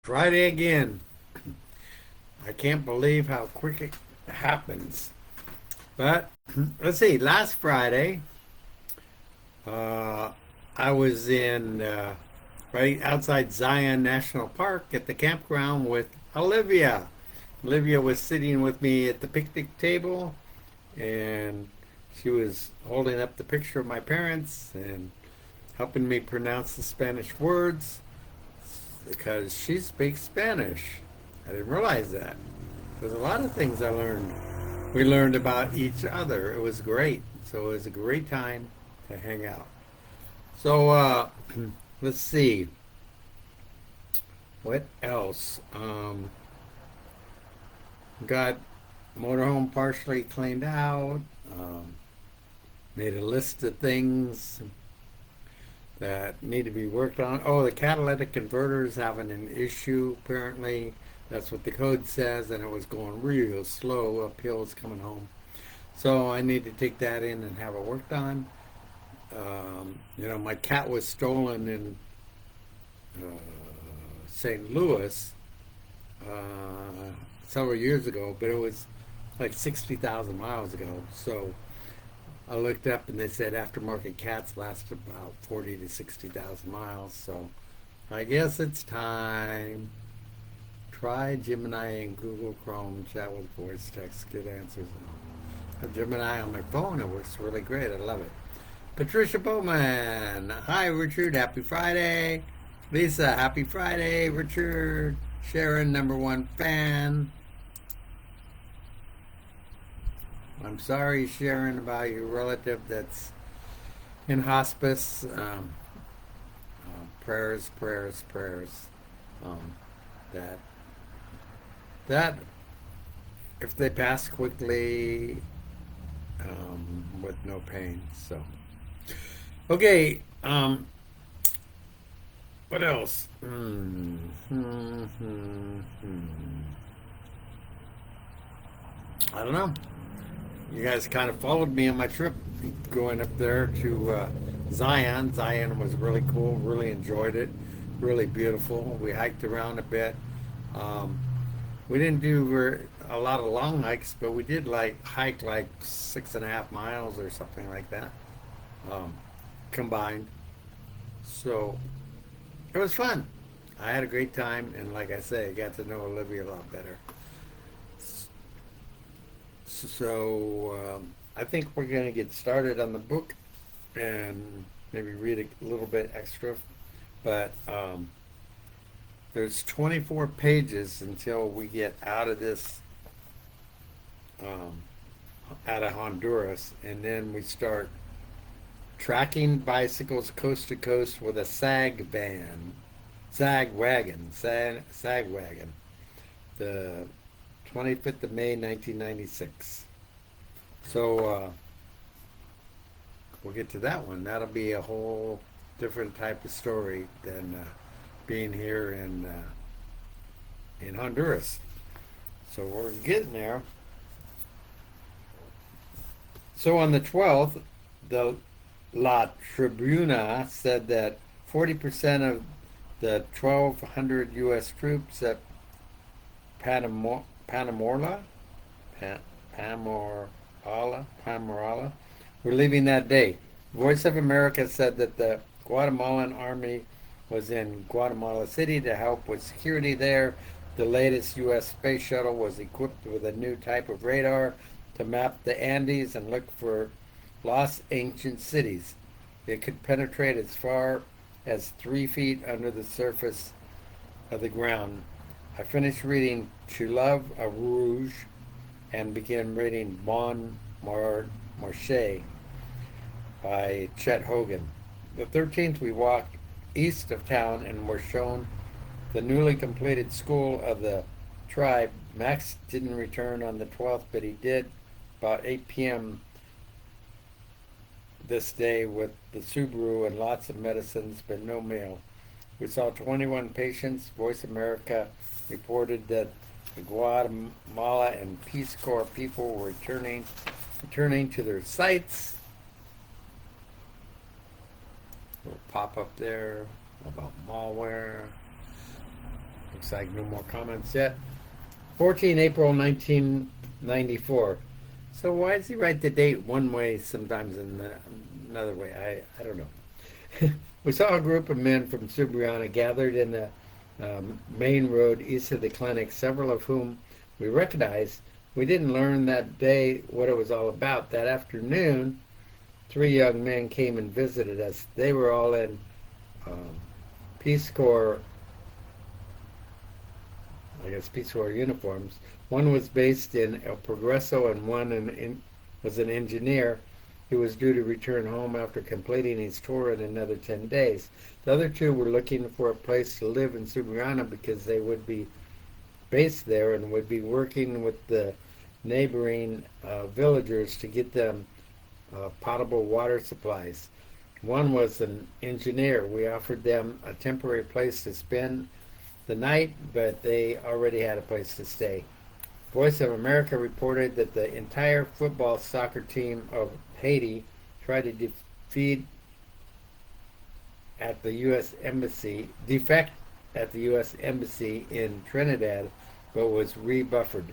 Friday again. I can't believe how quick it happens. But let's see, last Friday, uh, I was in right outside Zion National Park at the campground with Olivia. Olivia was sitting with me at the picnic table, and she was holding up the picture of my parents and helping me pronounce the Spanish words because she speaks Spanish. I didn't realize that. There's a lot of things I learned. We learned about each other. It was great. So it was a great time to hang out. So let's see. What else? Got motorhome partially cleaned out. Um, Made a list of things that need to be worked on. Oh, the catalytic converter is having an issue apparently. That's what the code says, and it was going real slow up hills coming home. So I need to take that in and have it worked on. My cat was stolen in uh, St. Louis several years ago, but it was like 60,000 miles ago. So I looked up and they said aftermarket cats last about 40 to 60,000 miles. So I guess it's time. Try Gemini and Google Chrome, chat with voice text, get answers. Gemini on my phone, it works really great. I love it. Patricia Bowman. Hi, Richard. Happy Friday. Lisa, happy Friday. Richard. Sharon, number one fan. I'm sorry, Sharon, about your relative that's in hospice. Prayers, prayers, prayers. Um, that that if they pass quickly, with no pain. So okay. What else? I don't know. You guys kind of followed me on my trip going up there to Zion. Zion was really cool. Really enjoyed it. Really beautiful. We hiked around a bit. Um, we didn't do a lot of long hikes, but we did like hike like 6.5 miles or something like that um, combined. So it was fun. I had a great time, and like I say, I got to know Olivia a lot better. So I think we're going to get started on the book and maybe read a little bit extra. But there's 24 pages until we get out of this, um, out of Honduras, and then we start tracking bicycles coast to coast with a sag van, sag wagon. The 25th of May, 1996. So we'll get to that one. That'll be a whole different type of story than being here in Honduras. So we're getting there. So on the 12th, the La Tribuna said that 40% of the 1,200 U.S. troops at Panamorla, pa- Pamorala, were leaving that day. Voice of America said that the Guatemalan army was in Guatemala City to help with security there. The latest U.S. space shuttle was equipped with a new type of radar to map the Andes and look for lost ancient cities. It could penetrate as far as 3 feet under the surface of the ground. I finished reading To Love a Rouge and began reading Marche by Chet Hogan. The 13th, we walked east of town and were shown the newly completed school of the tribe. Max didn't return on the 12th, but he did about 8 p.m. this day with the Subaru and lots of medicines, but no mail. We saw 21 patients. Voice America reported that the Guatemala and Peace Corps people were returning to their sites. Little pop up there about malware. Looks like no more comments yet. 14 April 1994. So why does he write the date one way sometimes and another way? I don't know. We saw a group of men from Subriana gathered in the main road east of the clinic, several of whom we recognized. We didn't learn that day what it was all about. That afternoon, three young men came and visited us. They were all in um, Peace Corps, Peace Corps uniforms. One was based in El Progreso and was an engineer. He was due to return home after completing his tour in another 10 days. The other two were looking for a place to live in Subriana because they would be based there and would be working with the neighboring villagers to get them potable water supplies. One was an engineer. We offered them a temporary place to spend the night, but they already had a place to stay. Voice of America reported that the entire football soccer team of Haiti tried to defect at the U.S. Embassy in Trinidad, but was rebuffed.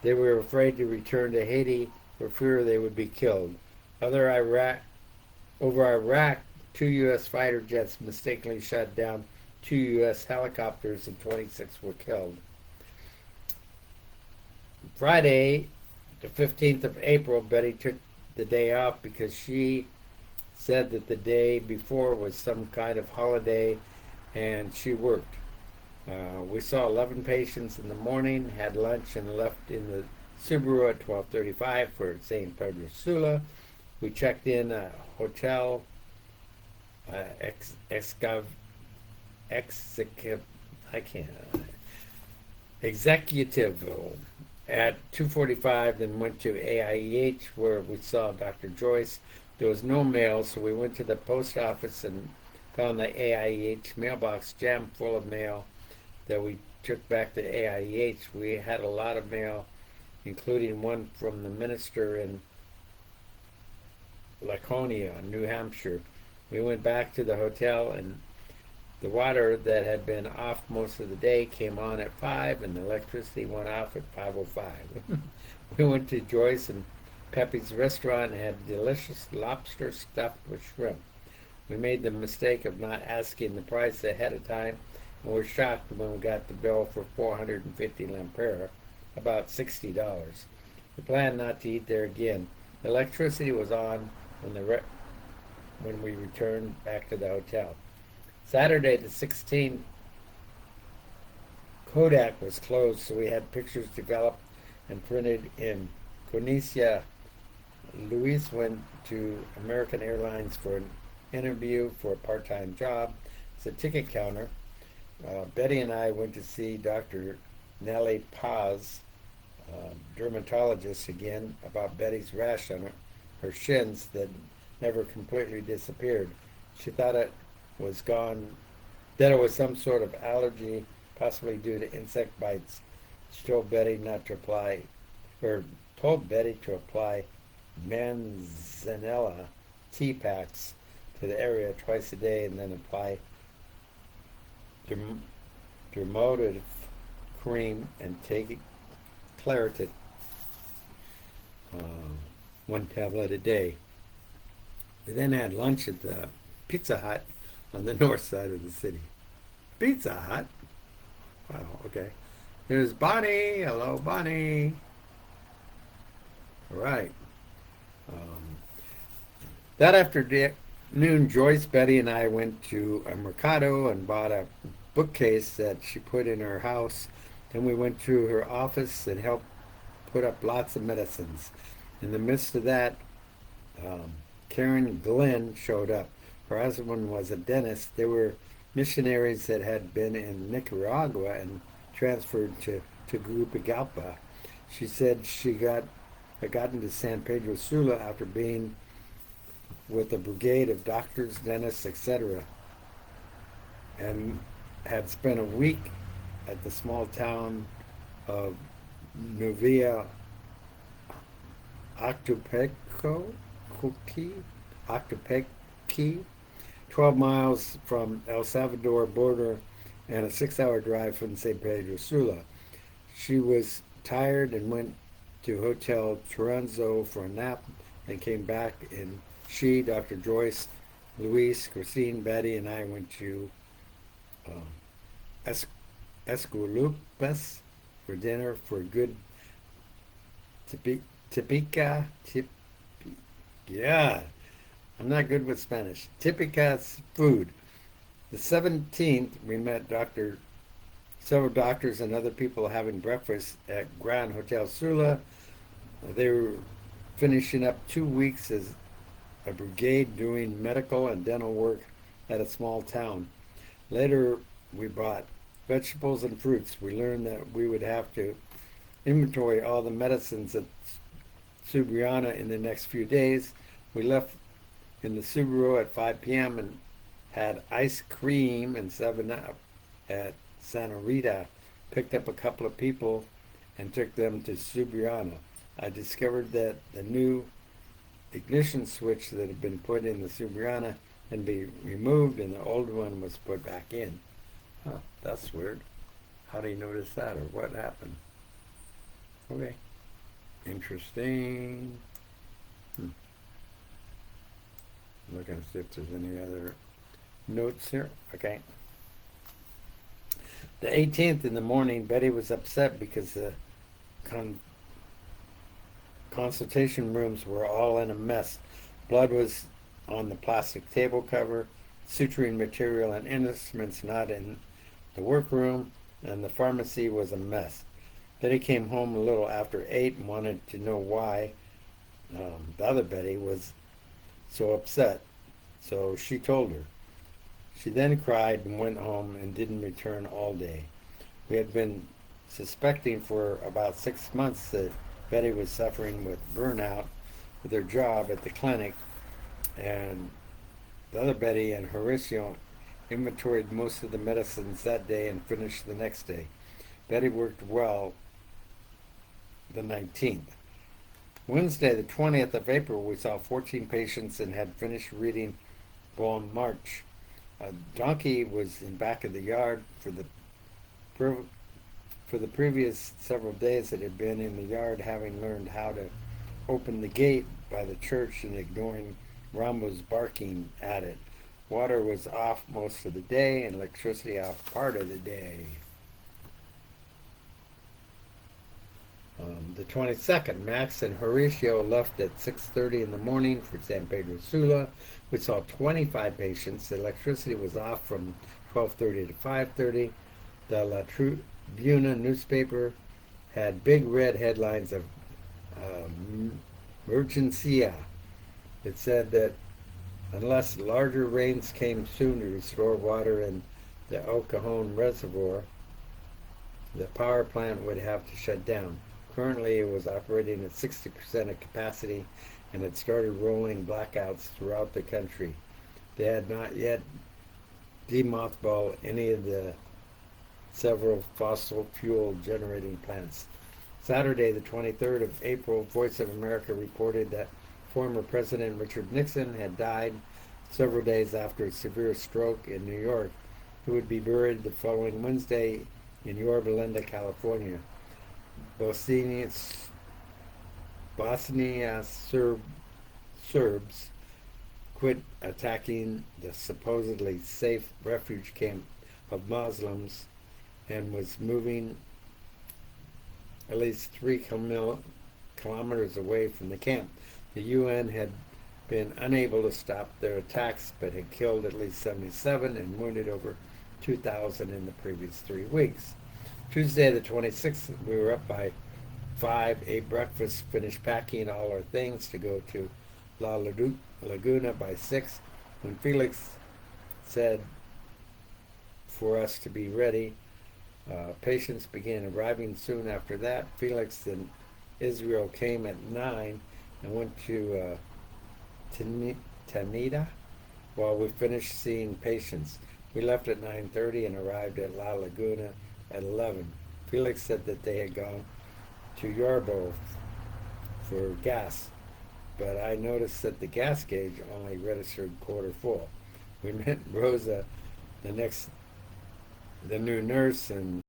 They were afraid to return to Haiti for fear they would be killed. Over Iraq, two U.S. fighter jets mistakenly shot down two U.S. helicopters and 26 were killed. Friday, the 15th of April, Betty took the day off because she said that the day before was some kind of holiday and she worked. We saw 11 patients in the morning, had lunch, and left in the Subaru at 12:35 for St. Pedro Sula. We checked in a hotel, Executive at 2:45, then went to AIEH where we saw Dr. Joyce. There was no mail, so we went to the post office and found the AIEH mailbox jammed full of mail that we took back to AIEH. We had a lot of mail, including one from the minister in Laconia, New Hampshire. We went back to the hotel, and the water that had been off most of the day came on at 5, and the electricity went off at 5:05. We went to Joyce and Pepe's restaurant and had delicious lobster stuffed with shrimp. We made the mistake of not asking the price ahead of time, and were shocked when we got the bill for 450 Lampera, about $60. We planned not to eat there again. The electricity was on when we returned back to the hotel. Saturday the 16th, Kodak was closed, so we had pictures developed and printed in Cornecia. Luis went to American Airlines for an interview for a part-time job as a ticket counter. Betty and I went to see Dr. Nellie Paz, dermatologist, again about Betty's rash on her shins that never completely disappeared. She thought it was gone, that it was some sort of allergy, possibly due to insect bites. She told Betty to apply Manzanilla tea packs to the area twice a day and then apply dermotive cream and take Claritin, 1 tablet a day. We then had lunch at the Pizza Hut on the north side of the city. Pizza Hut? Wow, okay. There's Bonnie. Hello, Bonnie. All right. That afternoon, Joyce, Betty, and I went to a Mercado and bought a bookcase that she put in her house. Then we went to her office and helped put up lots of medicines. In the midst of that, Karen Glenn showed up. Her husband was a dentist. They were missionaries that had been in Nicaragua and transferred to Tegucigalpa. She said she had gotten to San Pedro Sula after being with a brigade of doctors, dentists, etc., and had spent a week at the small town of Novia Octopeki, 12 miles from El Salvador border, and a 6-hour drive from San Pedro Sula. She was tired and went to Hotel Toronzo for a nap and came back. And she, Dr. Joyce, Luis, Christine, Betty, and I went to um, es- Escalupes for dinner for good tipica. Yeah, I'm not good with Spanish. Tipica's food. The 17th, we met several doctors and other people having breakfast at Grand Hotel Sula. They were finishing up 2 weeks as a brigade doing medical and dental work at a small town. Later, we bought vegetables and fruits. We learned that we would have to inventory all the medicines at Subriana in the next few days. We left in the Subaru at 5 p.m. and had ice cream and 7-Up at Santa Rita, picked up a couple of people and took them to Subriana. I discovered that the new ignition switch that had been put in the Subriana had been removed and the old one was put back in. Huh, that's weird. How do you notice that, or what happened? Okay. Interesting. Looking to see if there's any other notes here. Okay. The 18th in the morning, Betty was upset because the consultation rooms were all in a mess. Blood was on the plastic table cover, suturing material and instruments not in the workroom, and the pharmacy was a mess. Betty came home a little after 8 and wanted to know why the other Betty was so upset. So she told her. She then cried and went home and didn't return all day. We had been suspecting for about 6 months that Betty was suffering with burnout with her job at the clinic, and the other Betty and Horacio inventoried most of the medicines that day and finished the next day. Betty worked well the 19th. Wednesday, the 20th of April, we saw 14 patients and had finished reading Bon March. A donkey was in back of the yard for the previous several days. It had been in the yard, having learned how to open the gate by the church and ignoring Rambo's barking at it. Water was off most of the day and electricity off part of the day. The 22nd, Max and Horacio left at 6:30 in the morning for San Pedro Sula. We saw 25 patients. The electricity was off from 12:30 to 5:30. The La Tribuna newspaper had big red headlines of emergencia. It said that unless larger rains came soon to restore water in the El Cajon Reservoir, the power plant would have to shut down. Currently, it was operating at 60% of capacity and had started rolling blackouts throughout the country. They had not yet demothballed any of the several fossil fuel generating plants. Saturday, the 23rd of April, Voice of America reported that former President Richard Nixon had died several days after a severe stroke in New York. He would be buried the following Wednesday in Yorba Linda, California. Bosnia Serbs quit attacking the supposedly safe refuge camp of Muslims and was moving at least 3 kilometers away from the camp. The UN had been unable to stop their attacks, but had killed at least 77 and wounded over 2,000 in the previous 3 weeks. Tuesday the 26th, we were up by 5, ate breakfast, finished packing all our things to go to La Laguna by 6, when Felix said for us to be ready. Patients began arriving soon after that. Felix and Israel came at 9 and went to Tanita while we finished seeing patients. We left at 9:30 and arrived at La Laguna at 11. Felix said that they had gone to Yorba for gas, but I noticed that the gas gauge only registered quarter full. We met Rosa the next the new nurse, and